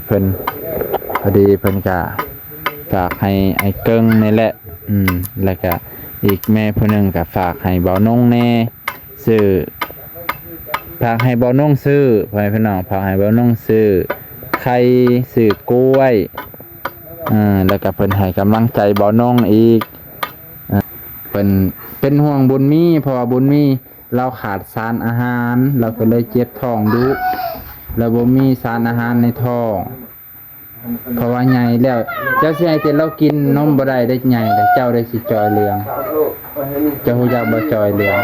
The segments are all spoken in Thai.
เพิ่นพอดีเพิ่นก็ฝากให้ไอ้เกิ้งนี่แหละแล้วก็อีกแม่ผู้หนึงก็ฝากให้เบานงแน่ซื้อฝากให้เบานงซื้อพ่อแม่พี่น้องฝากให้เบานงซื้อไข่ซื้อกล้วยแล้วก็เพิ่นให้กำลังใจเบานงอีกเพิ่นเป็นห่วงบุญมีเพราะว่าบุญมีเราขาดสารอาหารเราก็เลยเจ็บท้องดุแล้วบ่มีสารอาหารในท้องเพราะว่าใหญ่แล้วเจ้าสิให้แต่เรากินนมบ่ได้ได้ใหญ่แล้วเจ้าได้สิจอยเหลืองเจ้าฮู้จักบ่จอยเหลือง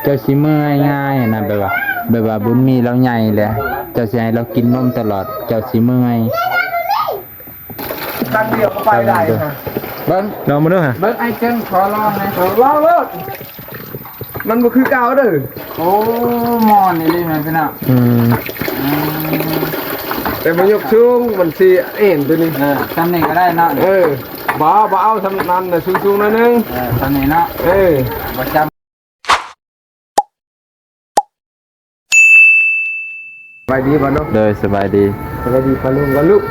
เจ้าสิเมื่อยง่ายนะแบบว่าบุญมีเราใหญ่แล้วเจ้าสิให้เรากินนมตลอดเจ้าสิเมื่อยตั้งเดียวก็ไปได้ฮะเบิ่งลองมาดูฮะเบิ่งไอ้เจิ้งขอลองนะลองเลยมันบ่คือเก่าเด้อโอ้หมอนนี่เลยพี่น้องแต่มันยกสูงมันสิเอ็นตัวนี้ทำนี่ก็ได้เนาะบ่เอาทำนั้นน่ะสูงๆหน่อยนึงทำนี่เนาะบ่จำสบายดีบ่เนาะโดยสบายดีสบายดีพะลุงวะลูก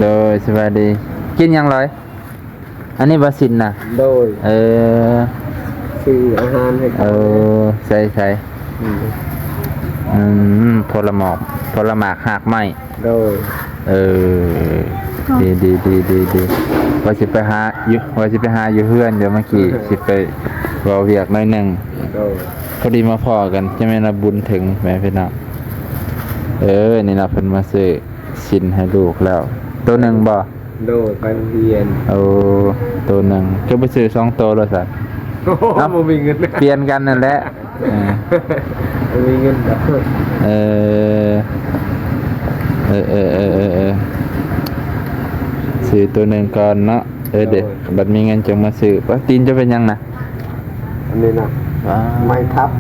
โดยสบายดีกินยังเลยอันนี้บาสินน่ะโดยซื้ออาหารให้ใช่ผลหมากหักไม้โดยดีว่าสิไปหาอยู่เฮือนเดี๋ยวเมื่อกี้สิไปรอเวียกหน่อยนึงพอดีมาพอกันจะไม่นับบุญถึงแม่พี่น้องนี่นะเพิ่นมาซื้อสินให้ลูกแล้วตัวหนึ่งบ่โดยไปเรียนตัวหนึ่งก็ไปซื้อ2ตัวแล้วสัตว์บ่มีเงินเปลี่ยนกันนั่นแหละมีเงินซื้อตัวหนึ่งก่อนเนาะเด็กบัดมีเงินจังมาซื้อว่าตีนจะเป็นยังนะอันนี้นะไม่ทับ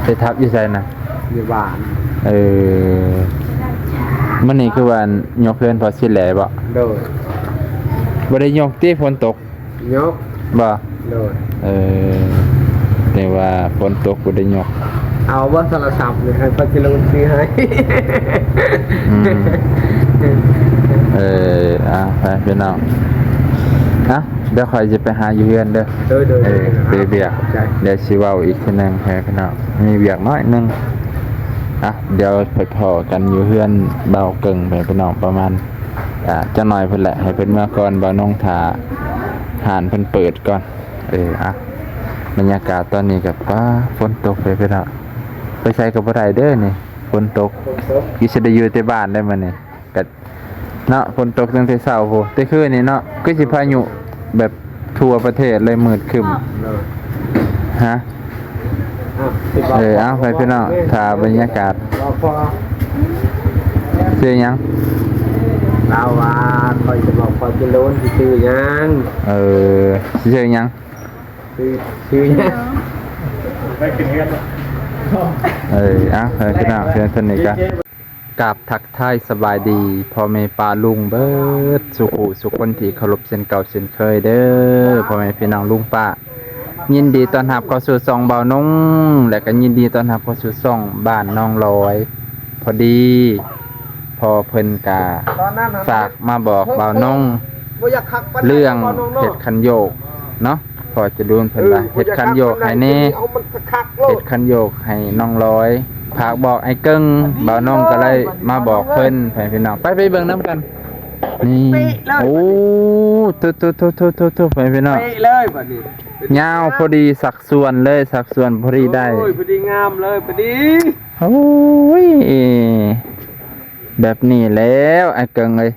ไปทับอยู่ไสนะอยู่บ้านมันนี่คือว่ายกเพื่อนพอสิแหล่บ่โดยบ่ได้ยกที่ฝนตกยกบ่โดยแต่ว่าฝนตกบ่ได้ยกเอาว่าโทรศัพท์นี่ให้ปัจจุบันซื้อให้ไปพี่น้องเดี๋ยวคอยจะไปหาอยู่เฮือนเด้อไปเบียกเดี๋ยวสิเว้าอีกทีนึงให้พี่น้องมีเบียกน้อยนึงเดี๋ยวไปพอกันอยู่เฮือนเบาเกิงไปพี่น้องประมาณจะหน่อยเพิ่นแหละให้เพิ่นมาก่อนเบาน้องทาหานเพิ่นเปิดก่อนบรรยากาศตอนนี้กับฝนตกไปพี่น้องไปใช้กับบ่ได้เด้อนี่ฝนตกอีสิได้อยู่แต่บ้านได้มื้อนี้ก็เนาะฝนตกตั้งแต่เช้าโหแต่คืนนี้เนาะคือสิพายุแบบทั่วประเทศเลยมืดครึ้มฮะเอาไปพี่น้องถ่าบรรยากาศซื้อยังเราว่าคอยจะบอกคอยจะโล้นซื้อยังซื้อยังซื้อยังไปกินเฮ็ดไปพี่น้องเพื่อนสนิทกันกับทักทายสบายดีพ่อแม่ป้าลุงเบิดสุขคนที่เคารพเช่นเก่าเช่นเคยเด้อพ่อแม่พี่น้องลุงป้ายินดีต้อนรับเข้าสู่ช่องเบาน้องและก็ยินดีต้อนรับเข้าสู่ช่องบ้านน้องลอยพอดีพอเพิ่นกาฝากมาบอกเบาน้องเรื่องเห็ดคันโยกเนาะพอจะดูเพิ่นว่าเห็ดคันโยกให้แน่เห็ดคันโยกให้น้องลอยฝากบอกไอ้เกิ้งเบาน้องก็เลยมาบอกเพิ่นให้พี่น้องไปเบิ่งน้ำกันนี่โอ้ทุไปพี่น้องเลยบัดนี้ยาวพอดีสักส่วนเลยสักส่วนพอดีได้พอดีงามเลยพอดีโอ้ยแบบนี้แล้วไอ้เกิงเลย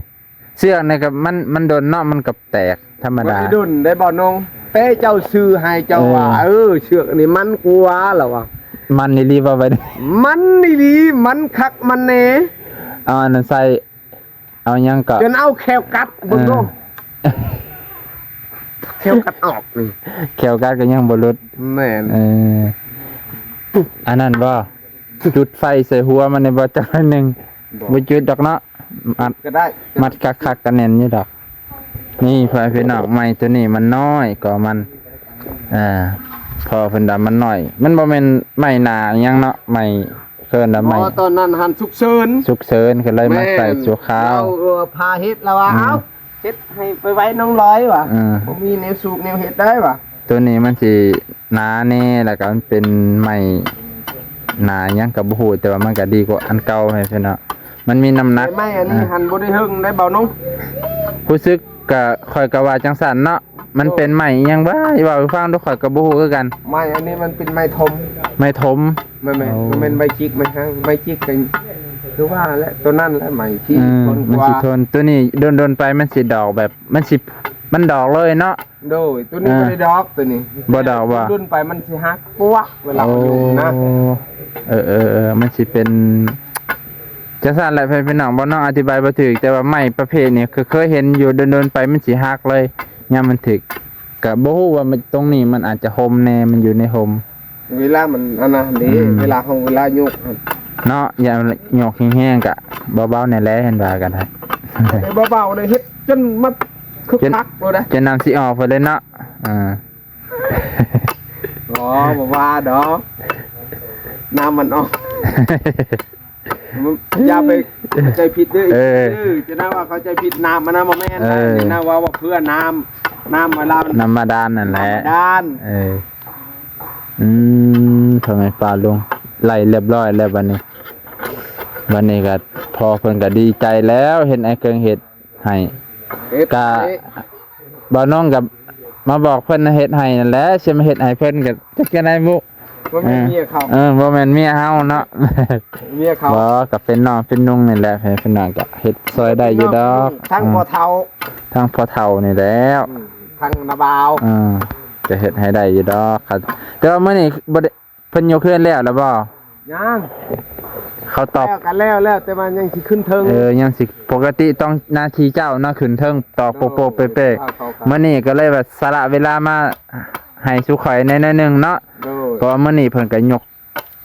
เสื้อนี่กับมันโดนเนาะมันกับแตกธรรมดาดุนได้บ่น้องเต้เจ้าซื้อให้เจ้าว่าเชือกนี่มันกลัวแล้วว่ะมันนี่รีบเอาไปมันนี่ลีมันคักมันแน่เอาอันนั้นใส่เอายังก็จนเอาแควกัดเบิ่งดูแควกัดออกนี่แควกัดก็ยังบ่หลุดแม่นอันนั้นบ่จุดไฟใส่หัวมันในบ่จักนึงบ่จุดดอกเนาะมัดก็ได้มัดคักๆกันแน่นอยู่ดอกนี่พี่น้องไม้ตัวนี้มันน้อยก็มันพอเพิ่นดำมันน้อยมันบ่แม่นไม้หนาหยังเนาะไม้ เคินแล้ว หม ไม่ อตอนนั้นหันฉุกเฉิน ฉุกเฉินก็เลยมาใส่ชั่วคราว เราพาเฮ็ดแล้วว่าเอ้าเฮ็ดให้ไปไว้น้องร้อยว่ะ ผมมีแนวสูบแนวเฮ็ดได้ว่ะ ตัวนี้มันสิหนาแน่แล้วก็มันเป็นไม้หนาหยังก็บ่ฮู้แต่ว่ามันก็ดีกว่าอันเก่าให้พี่น้องมันมีน้ำหนัก ไม่อันนี้หันบ่ได้หึงได้เบาน้อง รู้สึกก็ค่อยก็ว่าจังซั่นเนาะมันเป็นไม้อิหยังบ่เว้าให้ฟังดูข่อยก็บ่ฮู้คือกัน ไม่อันนี้มันเป็นไม้ทม ไม้ถม ไม่มันเป็นใบจิกไม้ฮะใบจิกกันคือว่าแหละตัวนั้นแหละไม้ที่ทนก มัน ว่า สิทนตัวนี้โดนๆไปมันสิดอกแบบมันดอกเลยเนาะ โดยตัวนี้บ่ได้ดอกตัวนี้ บ่ดอกว่ะ รุ่นไปมันสิฮักปัวเวลามันอยู่นะ มันสิเป็นจังซั่นแหละพี่น้องบ่น้องอธิบายบ่ถูกแต่ว่าไม้ประเภทนี้เคยเห็นอยู่โดนๆไปมันสิหักเลยยามมันถึกก็บ่ฮู้ว่ามันตรงนี้มันอาจจะห่มแน่มันอยู่ในห่ม เวลามันอันนั้นนี่เวลาของเวลาโยก เนาะอย่าหยอกแห้งๆกะเบาๆในแหละเห็นว่ากันได้ แต่เบาๆเลยเฮ็ดจนมันคึกคักเลยนะ จะนำสิออกไปเลยเนาะอ๋อบ่ว่าดอกน้ำมันออกอย่าไปเข้าใจผิดเด้อจะน่าว่าเข้าใจผิดน้ำมันนะบ่แม่นนะน่าว่าเพื่อน้ำเวลามัน น้ำมาดานนั่นแหละ ด้าน ทำไมปลาลุงไล่เรียบร้อยแล้ววันนี้ก็พอเพิ่นก็ดีใจแล้วเห็นไอ้เกิงเฮ็ดให้ก็บ่น้องกับมาบอกเพิ่นเฮ็ดให้นั่นแหละสิมาเฮ็ดให้เพิ่นก็จักได้มุ บ่แม่นเมียเขา บ่แม่นเมียเฮาเนาะ เมียเขา บ่ก็เป็นน้องเป็นนุ่งนี่แหละให้เพิ่นน่ะก็เฮ็ดซอยได้อยู่ดอก ทั้งพ่อเฒ่า ทั้งพ่อเฒ่านี่แหล้ว ทั้งนาบาว จะเฮ็ดให้ได้อยู่ดอกครับแต่ว่ามื้อนี้บ่ได้เพิ่นยกเฮือนแล้วบ่ ยัง เขาตอบ แล้วกันแล้วแต่มันยังสิขึ้นเทิง ยังสิปกติต้องหน้าที่เจ้าเนาะขึ้นเทิงตอกโปะๆเป๊ะๆมื้อนี้ก็เลยว่าสละเวลามาให้สุข่อยในน้อยหนึงเนาะเพราะว่ามื้อนี้เพิ่นก็ยก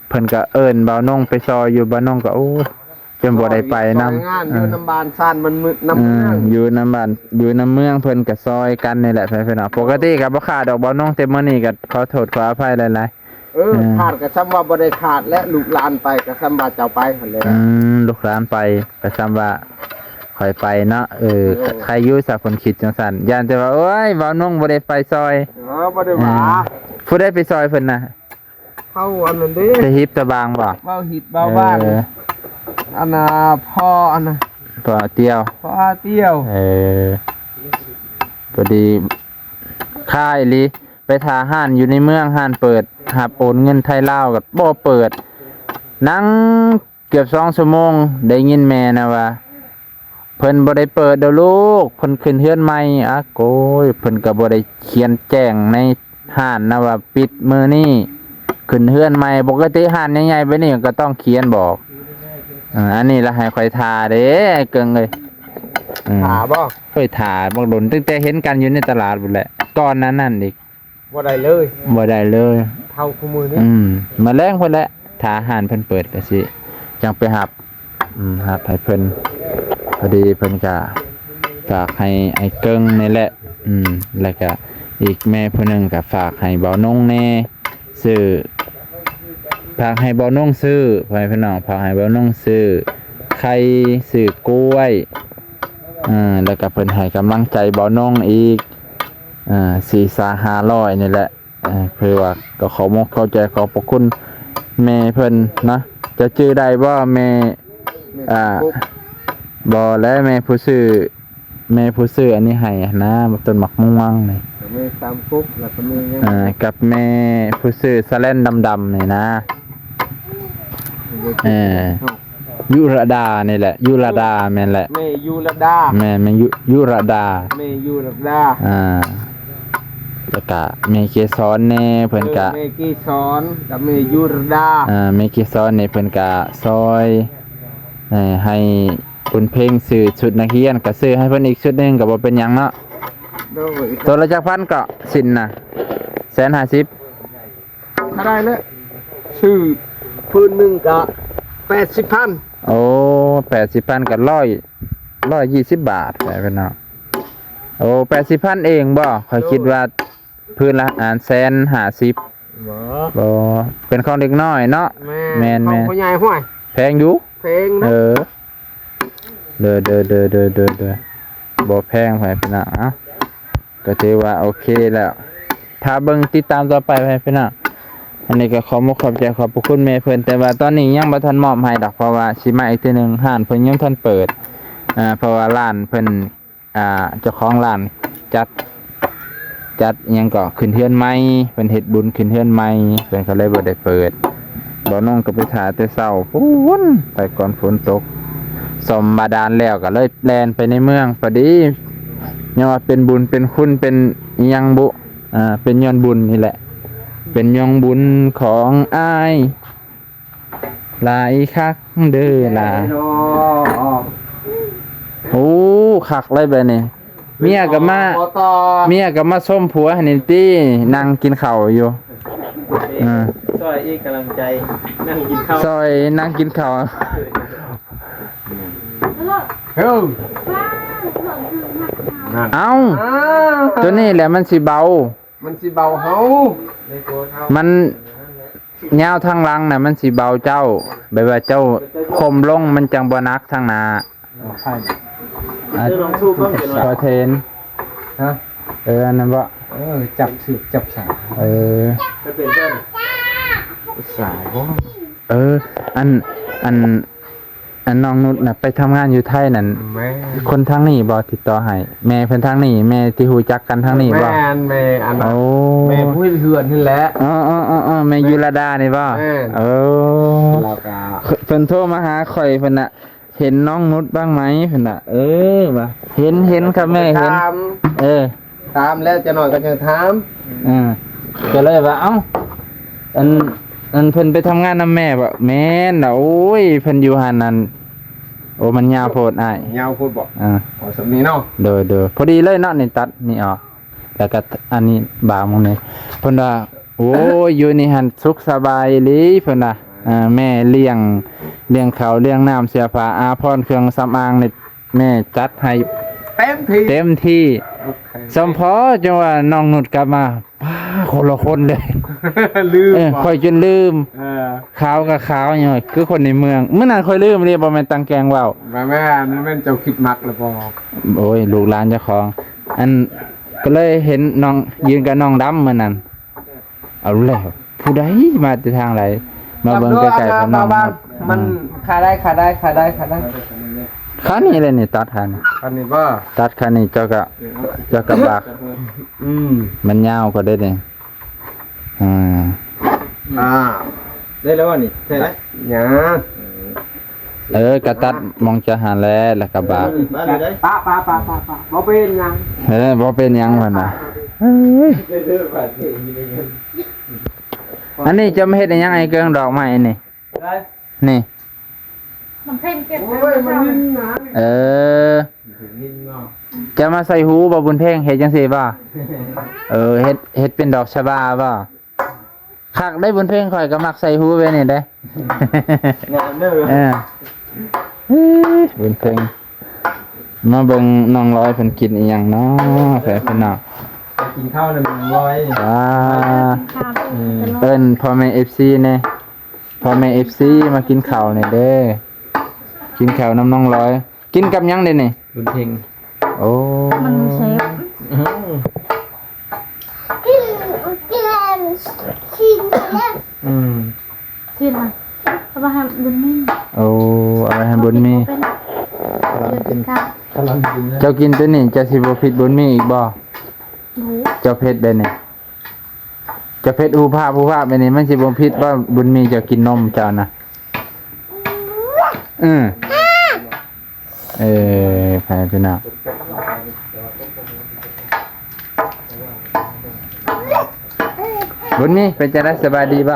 เพิ่นก็เอิ้นบ่าวนงไปซอยอยู่บ่าวนงก็โอ้จนบ่ได้ไปนำ งานอยู่น้ำบานซ่านมันน้ำเมือง อยู่น้ำบ้านอยู่น้ำเมืองเพิ่นก็ซอยกันนี่แหละเพิ่นปกติก็บ่ขาดดอกบ่าวน้องแต่มื้อนี้ก็ขอโทษขออภัยหลาย ขาดก็ซ้ำว่าบ่ได้ขาดและลูกหลานไปก็ซ้ำว่าเจ้าไปหั่นแหละ ลูกหลานไปก็ซ้ำว่าข่อยไปเนาะใครอยู่สักคนคิดจังซั่นย่านแต่ว่าโอ้ยบ่าวน้องบ่ได้ไปซอย บ่ได้ว่า ผู้ใดไปซอยเพิ่นน่ะ เข้าอันนั้นเด้ ตะฮิบตะบางบ่ เว้าหิดเว้าบ้านอันน่ะพ่ออันน่ะ พอเตียว พ่อเตี้ยว พอดีค่ายลีไปทาห้านอยู่ในเมืองห้านเปิดหับโอนเงินไทยลาวกับบ่เปิดนั่งเกือบ2 ชั่วโมงได้ยินแม่นะว่าเพิ่นบ่ได้เปิดเด้อลูกเพิ่นขึ้นเฮือนใหม่อะโกยเพิ่นก็บ่ได้เขียนแจ้งในห้านนะว่าปิดมื้อนี้ขึ้นเฮือนใหม่ปกติห้านใหญ่ๆไปนี่ก็ต้องเขียนบอกอันนี้ละให้ข่อยทาเด้ไอ้เกิงเอ้ย หาบ่ ค่อยทาบ่ดนตั้งแต่เห็นกันอยู่ในตลาดพุ่นแหละก่อนนั้นนั่นอีก บ่ได้เลย บ่ได้เลย เท่าคู่มือนี้ มาแรงเพิ่นแหละถ้าอาหารเพิ่นเปิดก็สิจังไปหับหับให้เพิ่นพอดีเพิ่นก็ฝากให้ไอ้เกิงนี่แหละแล้วก็อีกแม่ผู้หนึงก็ฝากให้เบานงแน่ซื้อฝากให้เบานงซื้อพ่อแม่พี่น้องฝากให้เบานงซื้อไข่ซื้อกล้วยแล้วก็เพิ่นให้กำลังใจเบานงอีก4-500นี่แหละเพื่อว่าก็ขอมกเข้าใจขอบพระคุณแม่เพิ่นนะจะชื่อได้บ่แม่บ่และแม่ผู้ซื้ออันนี้ให้นะต้นหมักม่วงนี่ มีตามกุ๊กแล้วก็มียัง กับแม่ผู้ซื้อสะแลนดำๆนี่นะยุรดานี่แหละยุรดาแม่นแหละ แม่ยูรดา แม่ยุรดา แม่ยูรดา แล้วก็แม่เกสรแน่เพิ่นก็ แม่กีสอนกับแม่ยูรดา แม่เกสรนี่เพิ่นก็ซอยให้คุณเพ่งซื้อชุดนักเรียนก็ซื้อให้เพิ่นอีกชุดหนึงก็บ่เป็นหยังเนาะ โดย ตัวละจักพันก็สินน่ะ150 ถ้าได้แล้วชื่อพื้นหนึงก็80,000 โอ้80,000ก็120 บาทไปเพิ่นเนาะโอ้80,000เองบ่ข้อยคิดว่าพื้นละ150,000 บ่เป็นของเด็กน้อยเนาะ แม่น ของพ่อใหญ่ห้วย แพงอยู่ เพลงเนาะ เด้อบ่แพงไปพี่น้องเอ้าก็ถือว่าโอเคแล้วถ้าเบิ่งติดตามต่อไปไปพี่น้องอันนี้ก็ขอขอบใจขอบพระคุณแม่เพิ่นแต่ว่าตอนนี้ยังบ่ทันมอบให้ดอกเพราะว่าสิมาอีกทีหนึงร้านเพิ่นยังทันเปิดเพราะว่าร้านเพิ่นเจ้าของร้านจัดอิหยังก็ขึ้นเฮือนใหม่เพิ่นเฮ็ดบุญขึ้นเฮือนใหม่เพิ่นก็เลยบ่ได้เปิดบ่น้องก็ไปถ่ายแต่เช้าพู้นไปก่อนฝนตกสมบาดาลแล้วก็เลยแล่นไปในเมืองพอดียังว่าเป็นบุญเป็นคุณเป็นอิหยังบุเป็นย้อนบุญนี่แหละเป็นย้อนบุญของอ้ายหลายคักเด้อล่ะโอ้คักเลยแบบนี้เมียก็มาส้มผัวหั่นนี่ตินั่งกินข้าวอยู่ซอยอีกกำลังใจนั่งกินข้าว ซอยนั่งกินข้าว เฮ้ย เอ้าตัวนี้แหละมันสิเบา มันสิเบาเฮา มันยาวทางหลังน่ะมันสิเบาเจ้าแบบว่าเจ้าคมลงมันจังบ่นักทางหน้า เรื่องน้องสู้ก็เป็น พอเทน ฮะ อันนั้นบ่ จับสืบจับสาย จะเป็นเพื่อน สายบ่ อันน้องนุชน่ะไปทำงานอยู่ไทยนั่น แม่ คนทางนี้บ่ติดต่อให้แม่เพิ่นทางนี้แม่ที่ฮู้จักกันทางนี้บ่ แม่อัน โอ้ แม่ผู้เฮือนนี่แหละ อ๋อแม่ยุรดานี่บ่ แม่ เราก็ เพิ่นโทรมาหาข่อยเพิ่นน่ะเห็นน้องนุชบ้างไหมเพิ่นน่ะว่าเห็นครับแม่เห็น ถามแล้วจะหน่อยก็จะถาม ก็เลยว่าเอ้าอันเพิ่นไปทำงานนำแม่บ่แม่นน่ะโอ้ยเพิ่นอยู่หั่นนั่นโอ้มันยาวโพดอ้าย ยาวพูดบอก อ่า สำนี้เนาะ เด้อพอดีเลยเนาะนี่ตัดนี่ออกแล้วก็อันนี้บางมองนี่เพิ่นว่าโอ้ยอยู่นี่หั่นสุขสบายอีหลีเพิ่นน่ะแม่เลี้ยงข้าวเลี้ยงน้ำเสื้อผ้าอาภรณ์เครื่องสำอางนี่แม่จัดให้ เต็มที่ ที่สมพอจังว่าน้องนุชกลับมาป้าคนละคนเลย ลืม ค่อยจนลืม ขาวกับขาวอย่างคือคนในเมืองเมื่อนั้นค่อยลืมเลยบ่แม่นตังแกงว่าว แม่นั่นแม่นเจ้าคิดมักแล้วบอก โอ้ยลูกหลานเจ้าของ อันก็เลยเห็นน้องยืนกับน้องดำมื้อนั้นเอาแล้วผู้ใดมาจากทางไหนมาเบิ่งใกล้ๆกับน้อง มันขาได้ คันนี้เลยนี่ตัดคัน อันนี้บ่ ตัดคันนี้เจ้าก็บักมันยาวก็ได้นี่อ่า ได้แล้วว่านี่ใช่ไหม หยัง กระตัดมองจะหาแล้วก็บัก บ้านอยู่ได้ ป้าบ่เป็นหยัง บ่เป็นหยังมันน่ะอันนี้จะมาเฮ็ดหยังไอ้เกิงดอกไม้นี่นี่ มันเพ่งเก็บ โอ้ยมันนิ่มนะ จะมาใส่หูบ่บุญเพ่งเฮ็ดจังซี่บ่เฮ็ดเป็นดอกชบาบ่คักได้บุญเพ่งข่อยก็มักใส่หูไว้นี่เด้ งานเด้อ บุญเพ่งมาเบิ่งน้องร้อยเพิ่นกินอีหยังเนาะแฟนพี่น้อง กินข้าวในเมืองร้อย ข้าว เอิ้นพ่อแม่ FC แน่พ่อแม่ FC มากินข้าวนี่เด้อกินข้าวน้ำน้องร้อยกินกับหยังเด้นี่ บุญเพ็ง โอ้ มันเซฟที่ละเพราะว่าบุญมี โอ้อะไรให้บุญมี เป็นข้าว กำลังกินนะ เจ้ากินตัวนี้เจะสิบ่ผิดบุญมีอีกบ่ หมู เจ้าเพชรได้นี่เจ้าเพชรผู้ภาพไปนี่มันสิบ่ผิดว่าบุญมีเจ้ากินนมเจ้านะใครพี่น้องบุญมีเป็นจะได้สบายดีบ่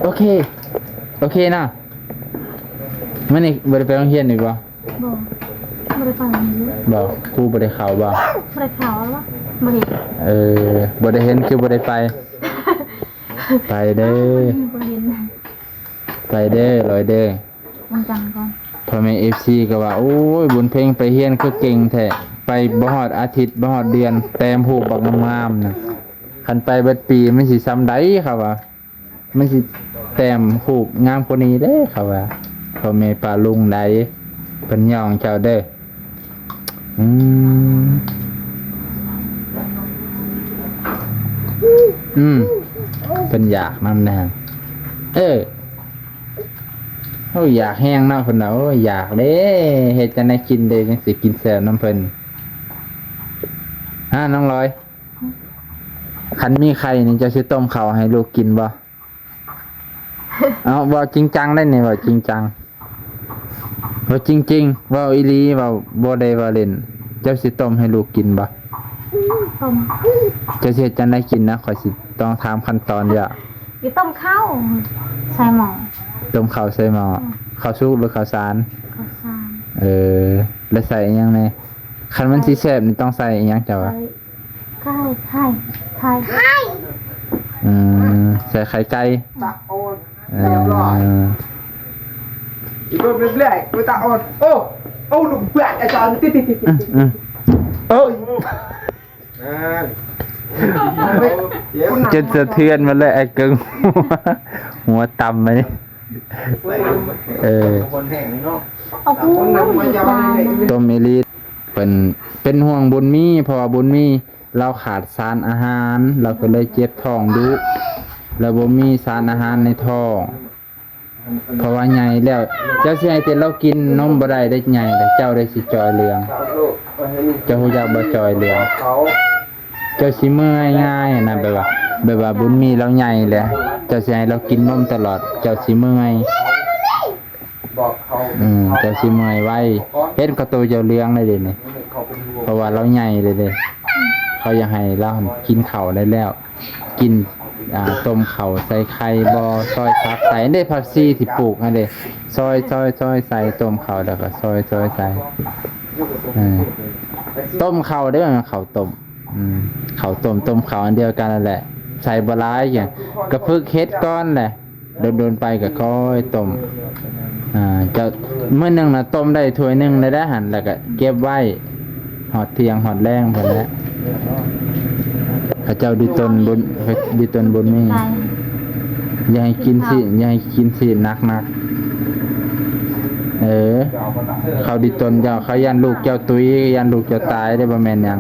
โอเคนะมื้อนี้บ่ได้ไปโรงเรียนอีกบ่ บ่ไม่ได้ไปเลย บ่ครูบ่ได้เข้าบ่ ไม่ได้ข่าวแล้ววะไม่เห็น บ่ได้เห็นคือบ่ได้ไป ไปเด้อ ไม่เห็น ไปเด้อลอยเด้อ วันจันทร์ก่อน พ่อแม่ FC ก็ว่าโอ้ยบุญเพ็งไปเฮียนคือเก่งแท้ไปบ่ฮอดอาทิตย์บ่ฮอดเดือนแต้มผูกบักงามๆน่ะ คันไปเบิดปีมันสิซ้ำใดครับว่ามันสิแต้มหูกงามกว่านี้เด้ครับว่าพ่อแม่ป้าลุงใดเพิ่นย่องเจ้าเด้อเพิ่นอยากนำแน่โอ้อยากแห้งเนาะเพิ่นน่ะโอ้อยากเด้เฮ็ดจังได๋กินเด้จังสิกินแซ่บน้ำเพิ่นน้องร้อยคันมีไข่นี่จะสิต้มข้าวให้ลูกกินบ่ เอาบ่จริงจังได้นี่บ่จริงจังบ่จริงๆบ่อีหลีบ่บ่ได้ว่าเล่นเจ้าสิต้มให้ลูกกินบ่ ต้ม เจ้าสิเฮ็ดจังได๋กินนะข้อยสิต้องถามขั้นตอนเด้อ อยู่ต้มข้าวใส่หม้อ ต้มข้าวใส่หม้อข้าวสุกหรือข้าวสาร ข้าวสาร แล้วใส่อิหยังแหน่คันมันสิแซ่บนี่ต้องใส่อิหยังเจ้าอะ ไก่ไข่ ใส่ไข่ไก่ ตะโอนเรียบร้อยอีกเรื่อยๆกูตะโอนโอ้ลูกเพื่อนอาจารย์ติดโอ้ย ๆ จนสะเทือนมาเลยไอ้กึ่ง หัวต่ำไปนี่ คนแห่งเนาะ เอากูดีกว่า ต้มเอลีเป็นห่วงบุญมีเพราะว่าบุญมีเราขาดสารอาหารเราก็เลยเจ็บท้องดุแล้วบ่มีสารอาหารในท้องเพราะว่าใหญ่แล้วเจ้าสิให้แต่เรากินนมบ่ได้ได้ใหญ่แต่เจ้าได้สิจอยเหลืองเจ้าฮู้จักบ่จอยเหลืองเจ้าสิเมื่อยง่ายนะแบบว่าบุญมีเราใหญ่แหละเจ้าสิให้เรากินนมตลอดเจ้าสิเมื่อย บอกเขา เจ้าสิเมื่อยไว้เฮ็ดกับตัวเจ้าเหลืองได้เด้นี่เพราะว่าเราใหญ่เลยเด้เขาอยากให้เรากินข้าวได้แล้วกินต้มข้าวใส่ไข่บ่ซอยผักใส่ได้ผักชีที่ปลูกให้เด้ซอยใส่ต้มข้าวแล้วก็ซอยใส่ต้มข้าวได้มั้ยข้าวต้มข้าวต้มข้าวอันเดียวกันนั่นแหละใส่บ่หลายอย่างกระพึกเฮ็ดก้อนแหละโดนไปก็ค่อยต้มจะมื้อนึงน่ะต้มได้ถ้วยนึงได้หั่นแล้วก็เก็บไว้หอดเที่ยงหอดแรงพุ่นแหละพระเจ้าดิตนบนมี ไก่ อย่าให้กินสินักเขาดิตนเจ้าเขายันลูกเจ้าตุ้ยยันลูกเจ้าตายได้บ่แม่นหยัง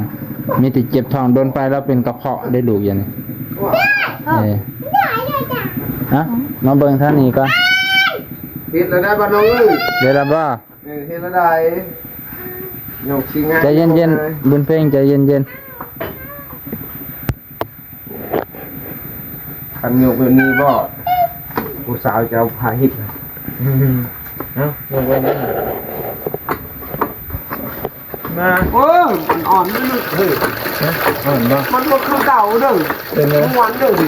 มีแต่เจ็บท้องโดนไปแล้วเป็นกระเพาะได้ลูกอย่างนี้ฮะมาเบิ่งท่านนี้ก่อน เฮ็ดแล้วได้บ่น้องเอ้ย เดี๋ยวล่ะบ่ เฮ็ดแล้วได้ยกสิงาน ใจเย็นๆบุญเพ่งใจเย็น คันยกแบบนี้บ่ผู้สาวจะเอาพาหิด เนาะลงไว้นี่มา โอ้ยมันอ่อนนิดเฮ้ย อ่อนบ่ มันบ่คือเก่าเด้อ เป็นไง มันหวานเด้อดิ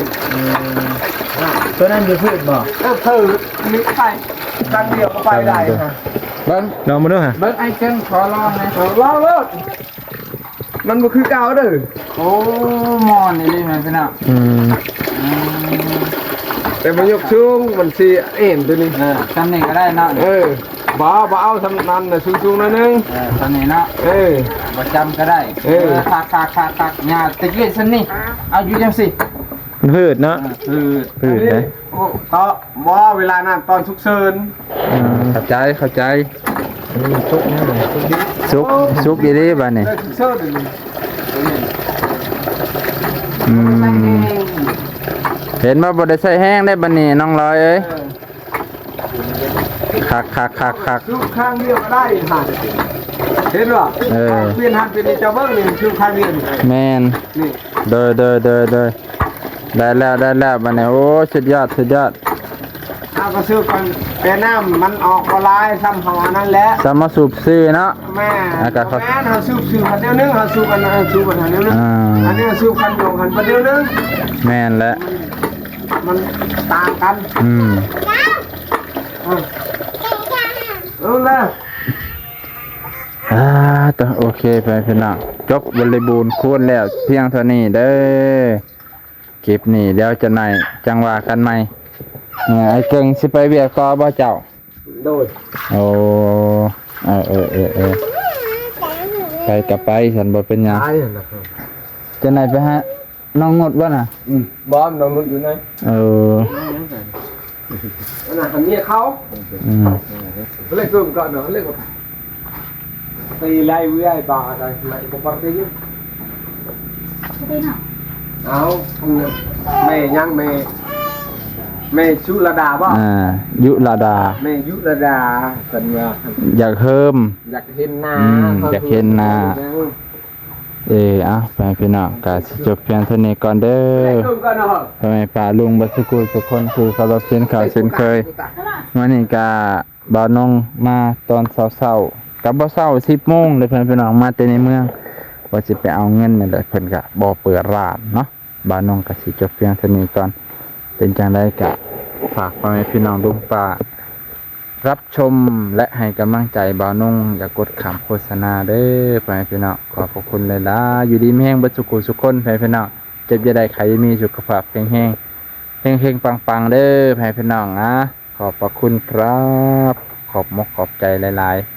ตัวนั้นอยู่พืชบ่ เธอมิไปกันเดียวก็ไปได้ฮะ ๆเบิ่ง ลองมาดูฮะ เบิ่งไอ้เจ้งขอลองหน่อย ลองเลยมันบ่คือเก่าเด้อ โอ้หมอนนี่เลยแม่พี่น้อง แต่มันยกสูงมันสิเอ็นตัวนี้ ตำนี้ก็ได้เนาะ บ่เอาทำนั้นน่ะสูงๆหน่อยนึง ตำนี้เนาะบ่จำก็ได้คักๆๆๆหญ้าตะกี้ซั่นนี่เอาอยู่จังซี่ พืชเนาะ พืชเลย โอ้ก็บ่เวลานั้นตอนฉุกเฉิน เข้าใจ ทุกเนี่ยทุกดิ สุกอีหลีบัดนี้ ได้ฉุกเฉินนี่ เห็นว่าบ่ได้ใส่แห้งได้บัดนี้น้องลอยเอ้ยคัก ชุบข้างเดียวก็ได้ห่าเห็นป่ะเปลี่ยนหันเป็นเจ้าเบิ้งนี่ชุบข้างเดียวนี่ แม่น นี่ เด้อได้แล้วบัดนี้โอ้สุดยอด เอาก็ซื้อกันแต่น้ำมันออกบ่ลายซ้ำเขาอันนั้นแหละ สามารถสูบซื้อเนาะ แม่ แล้วก็เขา แม่เฮาสูบคันเดียวนึงเฮาสูบอันนั้นสูบอันเดียวนึงอันนี้สูบคันเดียวคันเดียวนึง แม่นแล้ว มันต่างกันเอาเลย ต่อโอเคไปพี่น้องจบบริบูรณ์ควรแล้วเพียงเท่านี้เด้อคลิปนี้เดี๋ยวจะไหนจังว่ากันใหม่ไอ้เก่งสิไปเวียกอบ่เจ้า โดย โอ้ไปกับไปฉันบ่เป็นหยัง ตายนะครับ จะไหนไปฮะ น้องงดบ่น่ะ บอมน้องนุ่นอยู่ไหน เออ อันนั้นอันนี้เขา อืม เล่นกลุ่มก่อนเนาะเล่นกับตีไล่วิ่งบาอะไรไล่กับปาร์ตี้ ไม่ได้หรอก เอาแม่ยังแม่ชุลดาบ่ ยุลาดา แม่ยุลดาสัญญา อยากเฮิม อยากเห็นหน้า อยากเห็นหน้า ไปพี่น้องก็สิจบเพียงเท่านี้ก่อนเด้ เล่น อก ลุ่มก่อนเนาะ ทำไมป่าลุงบัสกุลทุกคนคือเขารับเส้นข่าวเส้นเคยวันนี้ก็บ่าวนงมาตอนเช้าๆกับบ่เช้า10 โมงเลยเพิ่นพี่น้องมาแต่ในเมืองว่าสิไปเอาเงินนี่แหละเพิ่นก็บ่เปิดร้านเนาะบ่าวนงก็สิจบเพียงเท่านี้ก่อนเป็นจังไดก็ฝากพ่อแม่พี่น้องลุงป้ารับชมและให้กำลังใจบ่าวนงอย่ากดขำโฆษณาเด้อพ่อแม่พี่น้องขอบพระคุณหลายๆอยู่ดีมีแรงบ่สุขสุขคนพ่อแม่พี่น้องเจ็บอย่าได้ใครมีสุขภาพแข็งแรงเฮงๆปังๆเด้อพ่อแม่พี่น้องนะขอบพระคุณครับขอบมกขอบใจหลายๆ